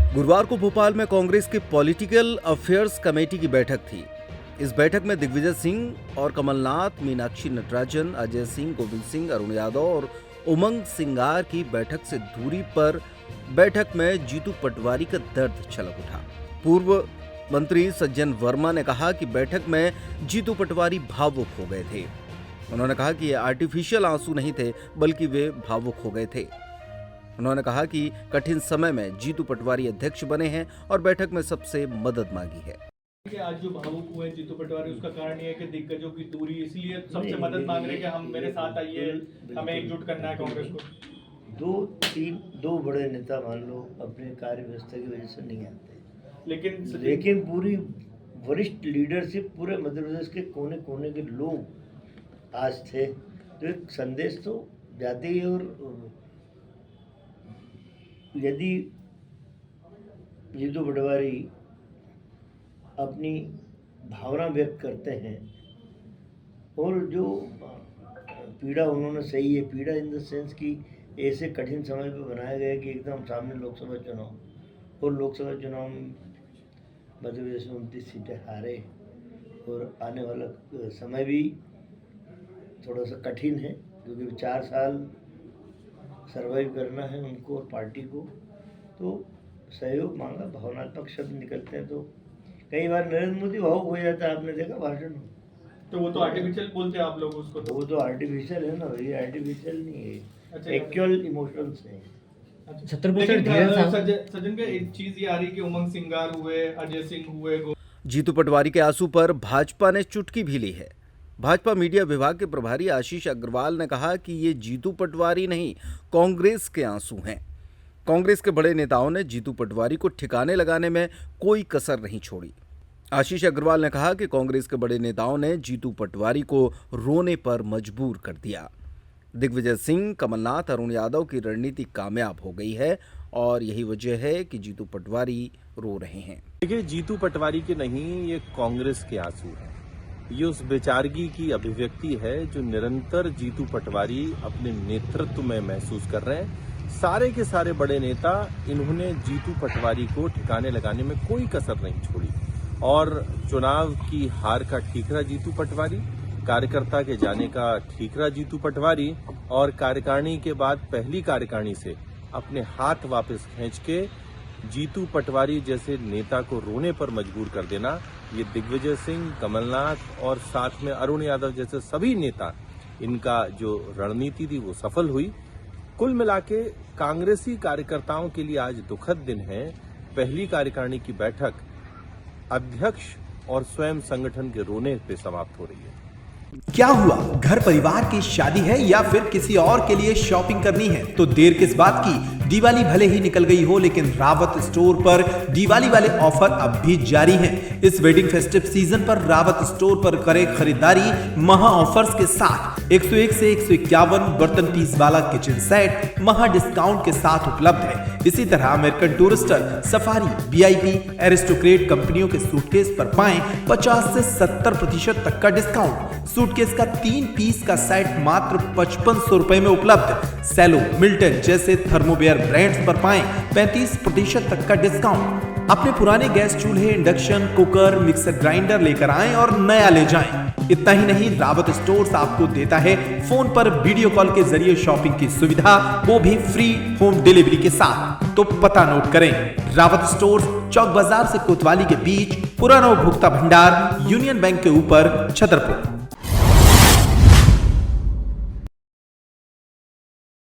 गुरुवार को भोपाल में कांग्रेस की पॉलिटिकल अफेयर्स कमेटी की बैठक थी। इस बैठक में दिग्विजय सिंह और कमलनाथ, मीनाक्षी नटराजन, अजय सिंह, गोविंद सिंह, अरुण यादव और उमंग सिंगार की बैठक से दूरी पर बैठक में जीतू पटवारी का दर्द छलक उठा। पूर्व मंत्री सज्जन वर्मा ने कहा कि बैठक में जीतू पटवारी भावुक हो गए थे। उन्होंने कहा कि ये आर्टिफिशियल आंसू नहीं थे, बल्कि वे भावुक हो गए थे। उन्होंने कहा कि कठिन समय में जीतू पटवारी अध्यक्ष बने हैं और बैठक में सबसे मदद मांगी है। आज जो भावुक हुए जीतू पटवारी, उसका कारण ये है कि दिग्गजों की दूरी, इसलिए सबसे मदद मांग रहे हैं कि हम मेरे साथ आइए, हमें एकजुट करना है कांग्रेस को। दो बड़े नेता मान लो अपने कार्य व्यवस्था की वजह से नहीं आते, लेकिन पूरी वरिष्ठ लीडरशिप, पूरे मध्य प्रदेश के कोने कोने के लोग आज थे। तो एक संदेश तो जाते ही, और यदि जीतू पटवारी अपनी भावना व्यक्त करते हैं और जो पीड़ा उन्होंने सही है, पीड़ा इन द सेंस कि ऐसे कठिन समय पे बनाया गया कि एकदम सामने लोकसभा चुनाव, और लोकसभा चुनाव में मध्य प्रदेश में 29 सीटें हारे, और आने वाला समय भी थोड़ा सा कठिन है क्योंकि 4 साल सर्वाइव करना है उनको और पार्टी को। तो सहयोग मांगा, भावनात्मक शब्द निकलते हैं तो कई बार नरेंद्र मोदी भावुक हो जाता है, आपने देखा भाषण में। तो वो तो आर्टिफिशियल बोलते हैं आप लोग उसको, वो तो आर्टिफिशियल है ना, ये आर्टिफिशियल नहीं है। अच्छा, एक्चुअल इमोशंस हैं। सज्जन का एक चीज ये आ रही है कि उमंग सिंगार हुए, अजय सिंह हुए, जीतू पटवारी के आंसू पर भाजपा ने चुटकी भी ली है। भाजपा मीडिया विभाग के प्रभारी आशीष अग्रवाल ने कहा कि ये जीतू पटवारी नहीं, कांग्रेस के आंसू हैं। कांग्रेस के बड़े नेताओं ने जीतू पटवारी को ठिकाने लगाने में कोई कसर नहीं छोड़ी। आशीष अग्रवाल ने कहा कि कांग्रेस के बड़े नेताओं ने जीतू पटवारी को रोने पर मजबूर कर दिया। दिग्विजय सिंह, कमलनाथ, अरुण यादव की रणनीति कामयाब हो गई है और यही वजह है कि जीतू पटवारी रो रहे हैं। देखिए, जीतू पटवारी के नहीं, ये कांग्रेस के आंसू हैं। ये उस बेचारगी की अभिव्यक्ति है जो निरंतर जीतू पटवारी अपने नेतृत्व में महसूस कर रहे हैं। सारे के सारे बड़े नेता, इन्होंने जीतू पटवारी को ठिकाने लगाने में कोई कसर नहीं छोड़ी, और चुनाव की हार का ठीकरा जीतू पटवारी, कार्यकर्ता के जाने का ठीकरा जीतू पटवारी, और कार्यकारिणी के बाद पहली कार्यकारिणी से अपने हाथ वापस खींच के जीतू पटवारी जैसे नेता को रोने पर मजबूर कर देना, ये दिग्विजय सिंह, कमलनाथ और साथ में अरुण यादव जैसे सभी नेता, इनका जो रणनीति थी वो सफल हुई। कुल मिलाके कांग्रेसी कार्यकर्ताओं के लिए आज दुखद दिन है। पहली कार्यकारिणी की बैठक अध्यक्ष और स्वयं संगठन के रोने पे समाप्त हो रही है। क्या हुआ, घर परिवार की शादी है या फिर किसी और के लिए शॉपिंग करनी है तो देर किस बात की। दिवाली भले ही निकल गई हो, लेकिन रावत स्टोर पर दिवाली वाले ऑफर अब भी जारी हैं। इस वेडिंग फेस्टिव सीजन पर रावत स्टोर पर करें खरीदारी महा ऑफर्स के साथ। 101 से 151 बर्तन पीस वाला किचन सेट महा डिस्काउंट के साथ उपलब्ध है। इसी तरह American Tourister, Safari, VIP, Aristocrat कंपनियों के सूटकेस पर पाएं 50 से 70% तक का डिस्काउंट। सूटकेस का 3 पीस का सेट मात्र 5500 रुपए में उपलब्ध। सेलो, मिल्टन जैसे थर्मोवेयर ब्रांड्स पर पाएं 35% तक का डिस्काउंट। अपने पुराने गैस चूल्हे, इंडक्शन कुकर, मिक्सर ग्राइंडर लेकर आएं और नया ले जाएं। इतना ही नहीं, रावत स्टोर्स आपको देता है फोन पर वीडियो कॉल के जरिए शॉपिंग की सुविधा, वो भी फ्री होम डिलीवरी के साथ। तो पता नोट करें, रावत स्टोर्स, चौक बाजार से कोतवाली के बीच, पुराना उपभोक्ता भंडार, यूनियन बैंक के ऊपर, छतरपुर।